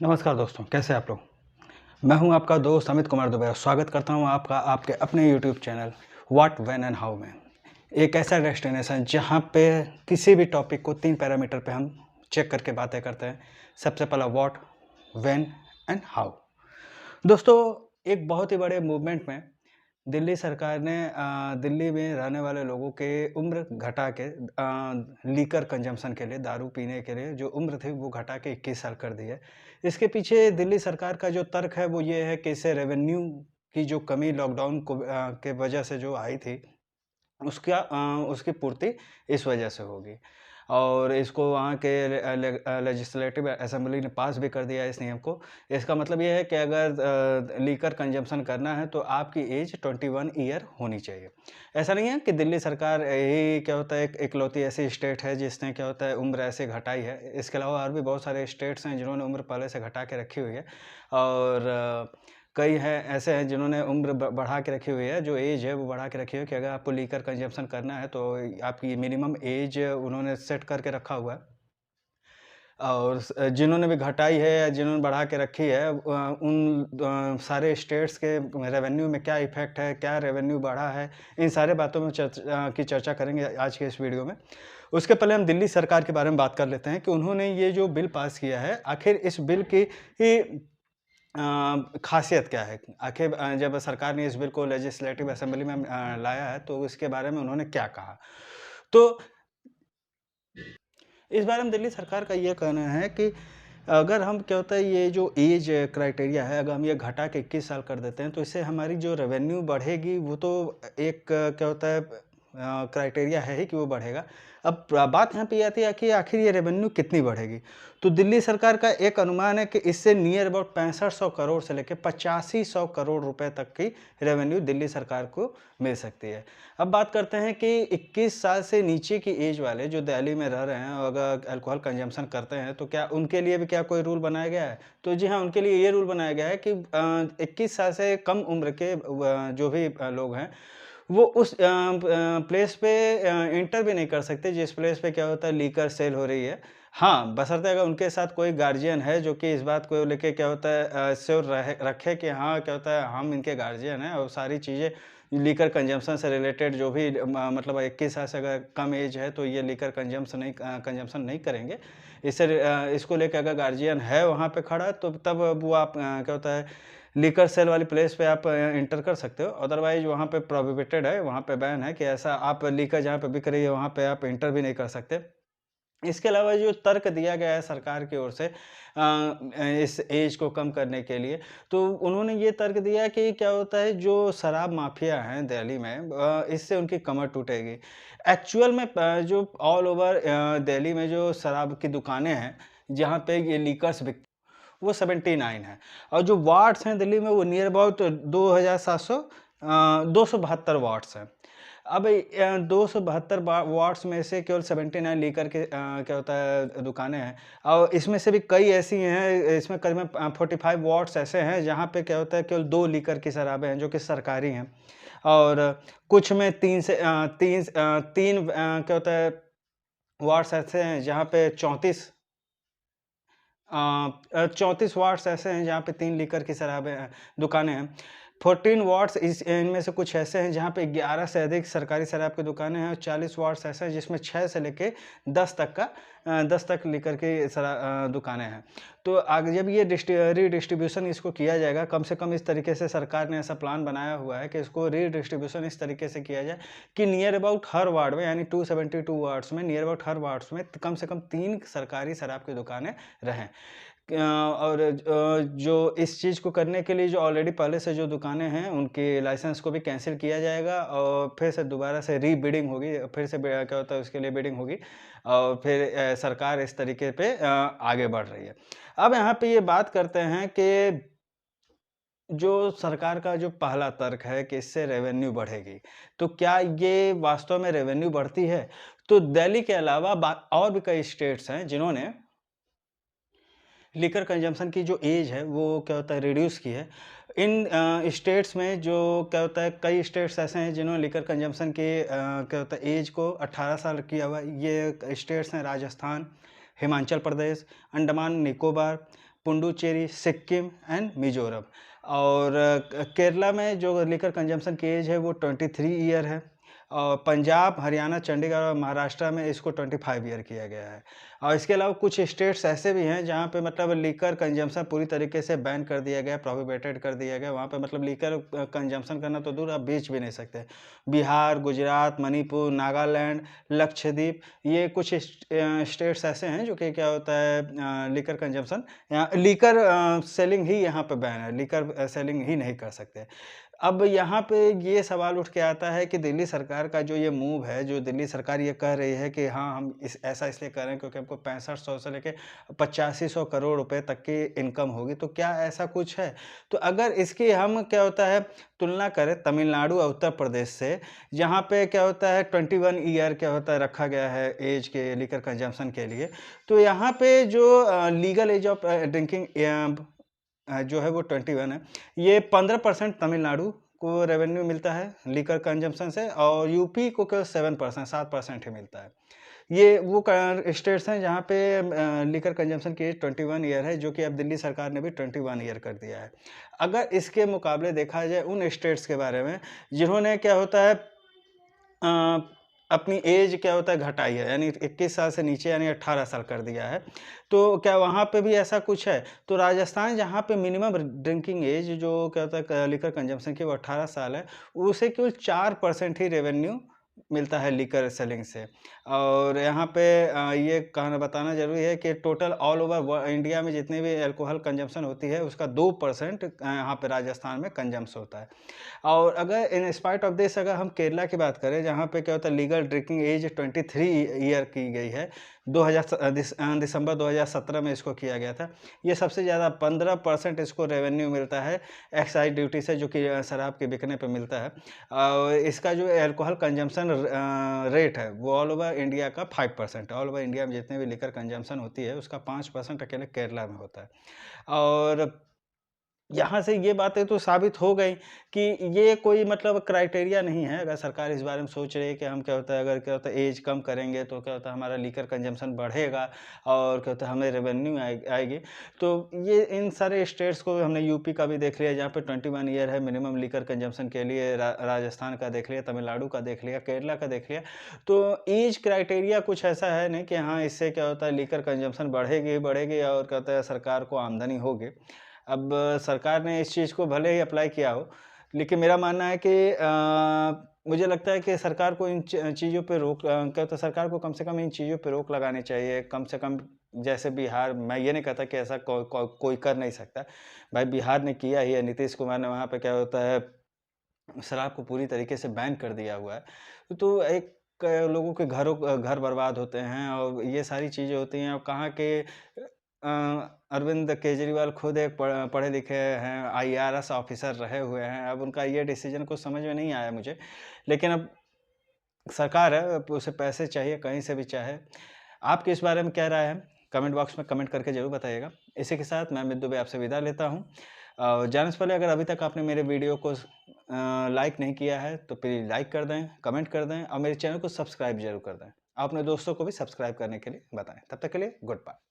नमस्कार दोस्तों, कैसे आप लोग। मैं हूं आपका दोस्त अमित कुमार दुबे और स्वागत करता हूं आपका आपके अपने YouTube channel what when and how में। एक ऐसा डेस्टिनेशन जहां पे किसी भी टॉपिक को 3 पैरामीटर पे हम चेक करके बातें करते हैं। सबसे पहला व्हाट, व्हेन एंड हाउ। दोस्तों, एक बहुत ही बड़े मूवमेंट में दिल्ली सरकार ने दिल्ली में रहने वाले लोगों के उम्र घटा के लीकर कंजम्पशन के लिए, दारू पीने के लिए जो उम्र थी वो घटा के 21 साल कर दी है। इसके पीछे दिल्ली सरकार का जो तर्क है वो ये है कि इससे रेवेन्यू की जो कमी लॉकडाउन के वजह से जो आई थी उसकी पूर्ति इस वजह से होगी। और इसको वहाँ के लेजिस्लेटिव असेंबली ने पास भी कर दिया है इस नियम को। इसका मतलब ये है कि अगर लीकर कंजम्पशन करना है तो आपकी एज 21 ईयर होनी चाहिए। ऐसा नहीं है कि दिल्ली सरकार ही क्या होता है एक इकलौती ऐसी स्टेट है जिसने क्या होता है उम्र ऐसे घटाई है। इसके अलावा और भी बहुत सारे स्टेट्स हैं जिन्होंने उम्र पहले से घटा के रखी हुई है। और कई हैं ऐसे हैं जिन्होंने उम्र बढ़ा के रखी हुई है, जो एज है वो बढ़ा के रखी हुई है कि अगर आपको लीकर कंजम्पशन करना है तो आपकी मिनिमम एज उन्होंने सेट करके रखा हुआ है। और जिन्होंने भी घटाई है या जिन्होंने बढ़ा के रखी है उन सारे स्टेट्स के रेवेन्यू में क्या इफ़ेक्ट है, क्या रेवेन्यू बढ़ा है, इन सारे बातों में की चर्चा करेंगे आज के इस वीडियो में। उसके पहले हम दिल्ली सरकार के बारे में बात कर लेते हैं कि उन्होंने ये जो बिल पास किया है, आखिर इस बिल की ही ख़ासियत क्या है? आखिर जब सरकार ने इस बिल को लेजिस्लेटिव असेंबली में लाया है तो इसके बारे में उन्होंने क्या कहा? तो इस बारे में दिल्ली सरकार का ये कहना है कि अगर हम क्या होता है ये जो एज क्राइटेरिया है, अगर हम ये घटा के 21 साल कर देते हैं तो इससे हमारी जो रेवेन्यू बढ़ेगी वो तो एक क्या होता है क्राइटेरिया है ही कि वो बढ़ेगा। अब बात यहाँ पे ये आती है कि आखिर ये रेवेन्यू कितनी बढ़ेगी। तो दिल्ली सरकार का एक अनुमान है कि इससे नियर अबाउट 6500 करोड़ से लेकर 8500 करोड़ रुपए तक की रेवेन्यू दिल्ली सरकार को मिल सकती है। अब बात करते हैं कि 21 साल से नीचे की एज वाले जो दिल्ली में रह रहे हैं और अगर अल्कोहल कंजम्पशन करते हैं तो क्या उनके लिए भी क्या कोई रूल बनाया गया है? तो जी हाँ, उनके लिए ये रूल बनाया गया है कि 21 साल से कम उम्र के जो भी लोग हैं वो उस प्लेस पे एंटर भी नहीं कर सकते जिस प्लेस पे क्या होता है लीकर सेल हो रही है। हाँ, बशर्ते अगर उनके साथ कोई गार्जियन है जो कि इस बात को लेके क्या होता है श्योर रखे कि हाँ, क्या होता है हम इनके गार्जियन हैं और सारी चीज़ें लीकर कंजम्पशन से रिलेटेड जो भी मतलब 21 साल से अगर कम एज है तो ये लीकर कंजम्पशन नहीं करेंगे। इसको लेके अगर गार्जियन है वहाँ पे खड़ा तो तब वो आप क्या होता है लीकर सेल वाली प्लेस पे आप एंटर कर सकते हो। अदरवाइज़ वहाँ पे प्रोहिबिटेड है, वहाँ पे बैन है कि ऐसा आप लीकर जहाँ पे बिक रही है वहाँ पे आप एंटर भी नहीं कर सकते। इसके अलावा जो तर्क दिया गया है सरकार की ओर से इस एज को कम करने के लिए, तो उन्होंने ये तर्क दिया कि क्या होता है जो शराब माफिया हैं दिल्ली में इससे उनकी कमर टूटेगी। एक्चुअल में जो ऑल ओवर दिल्ली में जो शराब की दुकानें हैं, जहाँ पे ये लीकर्स बिकते वो 79 है और जो वार्ड्स हैं दिल्ली में वो नियर अबाउट 272 वार्ड्स हैं। अब 272 वार्ड्स में से केवल 79 लीकर के क्या होता है दुकानें हैं और इसमें से भी कई ऐसी हैं, इसमें करीबन 45 वार्ड्स ऐसे हैं जहाँ पे क्या होता है केवल 2 लीकर की शराबें हैं जो कि सरकारी हैं। और कुछ में 3 क्या होता है वार्ड्स ऐसे हैं जहाँ पे 34 वार्ड्स ऐसे हैं जहाँ पे 3 लीकर की शराबें दुकानें हैं। 14 वार्ड्स इनमें से कुछ ऐसे हैं जहाँ पे 11 से अधिक सरकारी शराब की दुकानें हैं और 40 वार्ड्स ऐसे हैं जिसमें 6 से लेके 10 तक लीकर की दुकानें हैं। तो आगे जब ये रीडिस्ट्रीब्यूशन इसको किया जाएगा, कम से कम इस तरीके से सरकार ने ऐसा प्लान बनाया हुआ है कि इसको रीडिस्ट्रीब्यूशन इस तरीके से किया जाए कि नियर अबाउट हर वार्ड में यानी 272 वार्ड्स में नियर अबाउट हर वार्ड्स में कम से कम 3 सरकारी शराब की दुकानें रहें। और जो इस चीज़ को करने के लिए जो ऑलरेडी पहले से जो दुकानें हैं उनके लाइसेंस को भी कैंसिल किया जाएगा और फिर से दोबारा से रीबिडिंग होगी, फिर से क्या होता है उसके लिए बिडिंग होगी और फिर सरकार इस तरीके पे आगे बढ़ रही है। अब यहाँ पे ये बात करते हैं कि जो सरकार का जो पहला तर्क है कि इससे रेवेन्यू बढ़ेगी, तो क्या ये वास्तव में रेवेन्यू बढ़ती है? तो दिल्ली के अलावा और भी कई स्टेट्स हैं जिन्होंने लिकर कंजम्पशन की जो एज है वो क्या होता है रिड्यूस की है। इन स्टेट्स में जो क्या होता है कई स्टेट्स ऐसे हैं जिन्होंने लिकर कंजम्पशन की क्या होता है एज को 18 साल किया हुआ है। ये स्टेट्स हैं राजस्थान, हिमाचल प्रदेश, अंडमान निकोबार, पुडुचेरी, सिक्किम एंड मिज़ोरम। और केरला में जो लिकर कंजम्पशन की एज है वो 23 ईयर है। और पंजाब, हरियाणा, चंडीगढ़ और महाराष्ट्र में इसको 25 ईयर किया गया है। और इसके अलावा कुछ स्टेट्स ऐसे भी हैं जहाँ पे मतलब लिकर कंजम्पशन पूरी तरीके से बैन कर दिया गया है, प्रोहिबिटेड कर दिया गया है। वहाँ पे मतलब लिकर कंजम्पशन करना तो दूर, आप बेच भी नहीं सकते। बिहार, गुजरात, मणिपुर, नागालैंड, लक्षद्वीप, ये कुछ स्टेट्स ऐसे हैं जो कि क्या होता है लिकर कंजम्पशन, यहाँ लिकर सेलिंग ही यहाँ पे बैन है, लिकर सेलिंग ही नहीं कर सकते। अब यहाँ पे ये सवाल उठ के आता है कि दिल्ली सरकार का जो ये मूव है, जो दिल्ली सरकार ये कह रही है कि हाँ, हम ऐसा इसलिए कर रहे हैं क्योंकि हमको 6500 से लेके 8500 करोड़ रुपए तक की इनकम होगी, तो क्या ऐसा कुछ है? तो अगर इसकी हम क्या होता है तुलना करें तमिलनाडु और उत्तर प्रदेश से, जहाँ पे क्या होता है 21 ईयर क्या होता है रखा गया है एज के लिकर कंजम्पशन के लिए, तो यहाँ पे जो लीगल एज ऑफ ड्रिंकिंग जो है वो 21 है। ये 15% तमिलनाडु को रेवेन्यू मिलता है लीकर कंजम्पशन से, और यूपी को केवल 7% ही मिलता है। ये वो स्टेट्स हैं जहाँ पे लीकर कंजम्पशन की एज 21 ईयर है, जो कि अब दिल्ली सरकार ने भी 21 ईयर कर दिया है। अगर इसके मुकाबले देखा जाए उन स्टेट्स के बारे में जिन्होंने क्या होता है अ, अपनी एज क्या होता है घटाई है, यानी 21 साल से नीचे यानी 18 साल कर दिया है। तो क्या वहाँ पे भी ऐसा कुछ है? तो राजस्थान जहाँ पे मिनिमम ड्रिंकिंग एज जो क्या होता है लिकर कंजम्पशन की वो 18 साल है, उसे केवल 4% ही रेवेन्यू मिलता है लिकर सेलिंग से। और यहाँ पे ये कहना बताना ज़रूरी है कि टोटल ऑल ओवर इंडिया में जितनी भी अल्कोहल कंजम्पशन होती है उसका 2% यहाँ पे राजस्थान में कंजम्स होता है। और अगर इन स्पाइट ऑफ दिस अगर हम केरला की बात करें जहाँ पे क्या होता है लीगल ड्रिंकिंग एज 23 ईयर की गई है, दिसंबर 2017 में इसको किया गया था। ये सबसे ज़्यादा 15% इसको रेवेन्यू मिलता है एक्साइज़ ड्यूटी से, जो कि शराब के बिकने पे मिलता है। और इसका जो अल्कोहल कंजम्पशन रेट है वो ऑल ओवर इंडिया का 5% है। ऑल ओवर इंडिया में जितने भी लिकर कंजम्पशन होती है उसका 5% अकेले केरला में होता है। और यहाँ से ये बातें तो साबित हो गई कि ये कोई मतलब क्राइटेरिया नहीं है। अगर सरकार इस बारे में सोच रही है कि हम क्या होता है अगर क्या होता है एज कम करेंगे तो क्या होता है हमारा लीकर कंजम्पशन बढ़ेगा और क्या होता है हमें रेवेन्यू आएगी। तो ये इन सारे स्टेट्स को हमने यूपी का भी देख लिया जहाँ पे 21 ईयर है मिनिमम लीकर कंजम्पशन के लिए, राजस्थान का देख लिया, तमिलनाडु का देख लिया, केरला का देख लिया। तो एज क्राइटेरिया कुछ ऐसा है नहीं कि हाँ, इससे क्या होता है लीकर कंजम्पशन बढ़ेगी ही बढ़ेगी और क्या होता है सरकार को आमदनी होगी। अब सरकार ने इस चीज़ को भले ही अप्लाई किया हो, लेकिन मेरा मानना है कि मुझे लगता है कि सरकार को इन चीज़ों पे रोक क्या होता है सरकार को कम से कम इन चीज़ों पे रोक लगानी चाहिए। कम से कम जैसे बिहार, मैं ये नहीं कहता कि ऐसा कोई कर नहीं सकता। भाई बिहार ने किया ही है, नीतीश कुमार ने वहाँ पे क्या होता है शराब को पूरी तरीके से बैन कर दिया हुआ है। तो एक लोगों के घर बर्बाद होते हैं और ये सारी चीज़ें होती हैं। अब कहाँ के अरविंद केजरीवाल खुद एक पढ़े लिखे हैं, आईआरएस ऑफिसर रहे हुए हैं। अब उनका ये डिसीज़न कुछ समझ में नहीं आया मुझे। लेकिन अब सरकार है, अब उसे पैसे चाहिए कहीं से भी चाहे। आपकी इस बारे में क्या राय है? कमेंट बॉक्स में कमेंट करके ज़रूर बताइएगा। इसी के साथ मैं अमित दुबे आपसे विदा लेता हूँ। जाने से पहले अगर अभी तक आपने मेरे वीडियो को लाइक नहीं किया है तो प्लीज़ लाइक कर दें, कमेंट कर दें और मेरे चैनल को सब्सक्राइब ज़रूर कर दें। अपने दोस्तों को भी सब्सक्राइब करने के लिए बताएँ। तब तक के लिए गुड बाय।